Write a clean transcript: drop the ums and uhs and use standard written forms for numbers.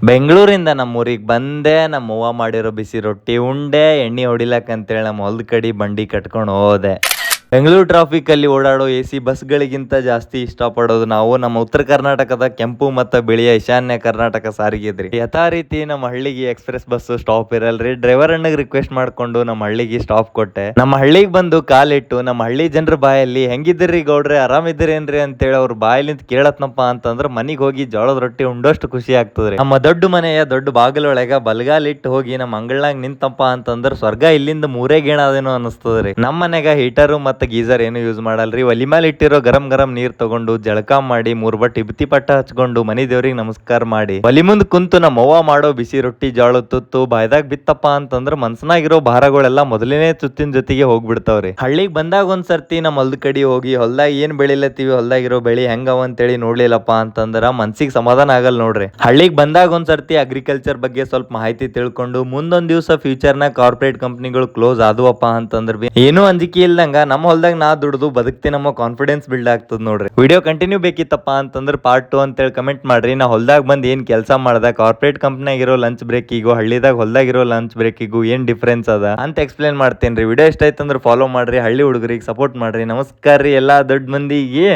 ಬೆಂಗಳೂರಿಂದ ನಮ್ಮೂರಿಗೆ ಬಂದೆ, ನಮ್ಮವ್ವ ಮಾಡಿರೋ ಬಿಸಿ ರೊಟ್ಟಿ ಉಂಡೆ, ಎಣ್ಣೆ ಹೊಡಿಲಕ್ ಅಂತೇಳಿ ನಮ್ಮ ಹೊಲ್ದ ಕಡಿ ಬಂಡಿ ಕಟ್ಕೊಂಡು ಹೋದೆ. ಬೆಂಗಳೂರು ಟ್ರಾಫಿಕಲ್ಲಿ ಓಡಾಡೋ AC ಬಸ್ಗಳಿಗಿಂತ ಜಾಸ್ತಿ ಇಷ್ಟಪಡೋದು ನಾವು ನಮ್ಮ ಉತ್ತರ ಕರ್ನಾಟಕದ ಕೆಂಪು ಮತ್ತು ಬಿಳಿಯ ಈಶಾನ್ಯ ಕರ್ನಾಟಕ ಸಾರಿಗೆ ಇದ್ರಿ. ಯಥಾ ರೀತಿ ನಮ್ಮ ಹಳ್ಳಿಗೆ ಎಕ್ಸ್ಪ್ರೆಸ್ ಬಸ್ ಸ್ಟಾಪ್ ಇರಲ್ರಿ. ಡ್ರೈವರ್ ಅಣ್ಣಗೆ ರಿಕ್ವೆಸ್ಟ್ ಮಾಡ್ಕೊಂಡು ನಮ್ಮ ಹಳ್ಳಿಗೆ ಸ್ಟಾಪ್ ಕೊಟ್ಟೆ. ನಮ್ಮ ಹಳ್ಳಿಗೆ ಬಂದು ಕಾಲಿಟ್ಟು ನಮ್ಮ ಹಳ್ಳಿ ಜನರ ಬಾಯಲ್ಲಿ ಹೆಂಗಿದ್ದೀರಿ ಗೌಡ್ರೆ, ಆರಾಮಿದ್ದೀರೇನ್ರಿ ಅಂತೇಳಿ ಅವ್ರ ಬಾಯಲ್ಲಿಂದ ಕೇಳತ್ನಪ್ಪ ಅಂತಂದ್ರೆ ಮನಿಗೆ ಹೋಗಿ ಜೋಳದ ರೊಟ್ಟಿ ಉಂಡಷ್ಟು ಖುಷಿ ಆಗ್ತದ್ರಿ. ನಮ್ಮ ದೊಡ್ಡ ಮನೆಯ ದೊಡ್ಡ ಬಾಗಿಲೊಳಗ ಬಲಗಾಲಿಟ್ಟು ಹೋಗಿ ನಮ್ಮ ಅಂಗಳಾಗ ನಿಂತಪ್ಪ ಅಂತಂದ್ರೆ ಸ್ವರ್ಗ ಇಲ್ಲಿಂದ ಮೂರೇ ಗೇಣ ಅದೇನೋ ಅನಿಸ್ತದ್ರಿ. ನಮ್ಮ ಮನೆಗ ಹೀಟರು ಮತ್ತು ಗೀಸರ್ ಏನು ಯೂಸ್ ಮಾಡಲ್ರಿ. ಒಲಿ ಮೇಲೆ ಇಟ್ಟಿರೋ ಗರಂ ಗರಂ ನೀರ್ ತಗೊಂಡು ಜಳಕ ಮಾಡಿ 3 ಬಟ್ ಇಬ್ತಿ ಪಟ್ಟ ಹಚ್ಕೊಂಡು ಮನಿ ದೇವ್ರಿಗೆ ನಮಸ್ಕಾರ ಮಾಡಿ ಒಲಿ ಮುಂದ್ ಕುಂತು ನಮ್ಮ ಅವ್ವ ಮಾಡೋ ಬಿಸಿ ರೊಟ್ಟಿ ಜೋಳದ ತುತ್ತು ಬಾಯ್ದಾಗ ಬಿತ್ತಪ್ಪ ಅಂತಂದ್ರ ಮನ್ಸನಾಗಿರೋ ಭಾರಗಳೆಲ್ಲ ಮೊದಲನೇ ತುತ್ತಿನ ಜೊತೆಗೆ ಹೋಗ್ಬಿಡ್ತಾವ್ರಿ. ಹಳ್ಳಿಗೆ ಬಂದಾಗ ಒಂದ್ಸರ್ತಿ ನಮ್ಮ ಹೊಲ್ದ ಕಡಿ ಹೋಗಿ ಹೊಲ್ದಾಗ ಏನ್ ಬೆಳಿಲತ್ತೀವಿ, ಹೊಲ್ದಾಗಿರೋ ಬೆಳಿ ಹೆಂಗವ ಅಂತೇಳಿ ನೋಡ್ಲಿಲ್ಲಪ್ಪ ಅಂತಂದ್ರ ಮನ್ಸಿಗೆ ಸಮಾಧಾನ ಆಗಲ್ ನೋಡ್ರಿ. ಹಳ್ಳಿಗೆ ಬಂದಾಗ ಒಂದ್ಸರ್ತಿ ಅಗ್ರಿಕಲ್ಚರ್ ಬಗ್ಗೆ ಸ್ವಲ್ಪ ಮಾಹಿತಿ ತಿಳ್ಕೊಂಡು ಮುಂದೊಂದ್ ದಿವಸ ಫ್ಯೂಚರ್ ನ ಕಾರ್ಪೊರೇಟ್ ಕಂಪ್ನಿಗಳು ಕ್ಲೋಸ್ ಆದುವಪ್ಪ ಅಂತಂದ್ರ ಏನೂ ಅಂಜಿಕೆ ಇಲ್ದಂಗ ನಮ್ಮ ಹೊಲ್ದಾಗ ನಾ ದುಡ್ದು ಬದುಕ್ತಿ ನಮ್ಮ ಕಾನ್ಫಿಡೆನ್ಸ್ ಬಿಲ್ಡ್ ಆಗ್ತದ ನೋಡ್ರಿ. ವಿಡಿಯೋ ಕಂಟಿನ್ಯೂ ಬೇಕಿತ್ತಪ್ಪ ಅಂತಂದ್ರೆ ಪಾರ್ಟ್ 2 ಅಂತೇಳಿ ಕಮೆಂಟ್ ಮಾಡ್ರಿ. ನಾ ಹೊಲ್ದಾಗ ಬಂದ್ ಏನ್ ಕೆಲಸ ಮಾಡ್ದ, ಕಾರ್ಪೊರೇಟ್ ಕಂಪ್ನಿಯಾಗ ಇರೋ ಲಂಚ್ ಬ್ರೇಕಿಗೂ ಹಳ್ಳಿದಾಗ ಹೊಲ್ದಾಗಿರೋ ಲಂಚ್ ಬ್ರೇಕಿಗೂ ಏನ್ ಡಿಫ್ರೆನ್ಸ್ ಅದ ಅಂತ ಎಕ್ಸ್ಪ್ಲೇನ್ ಮಾಡ್ತೇನ್ರಿ. ವಿಡಿಯೋ ಇಷ್ಟ ಆಯ್ತಂದ್ರೆ ಫಾಲೋ ಮಾಡ್ರಿ, ಹಳ್ಳಿ ಹುಡುಗರಿಗೆ ಸಪೋರ್ಟ್ ಮಾಡ್ರಿ. ನಮಸ್ಕಾರ ರೀ ಎಲ್ಲಾ ದೊಡ್ಡ ಮಂದಿಗೆ.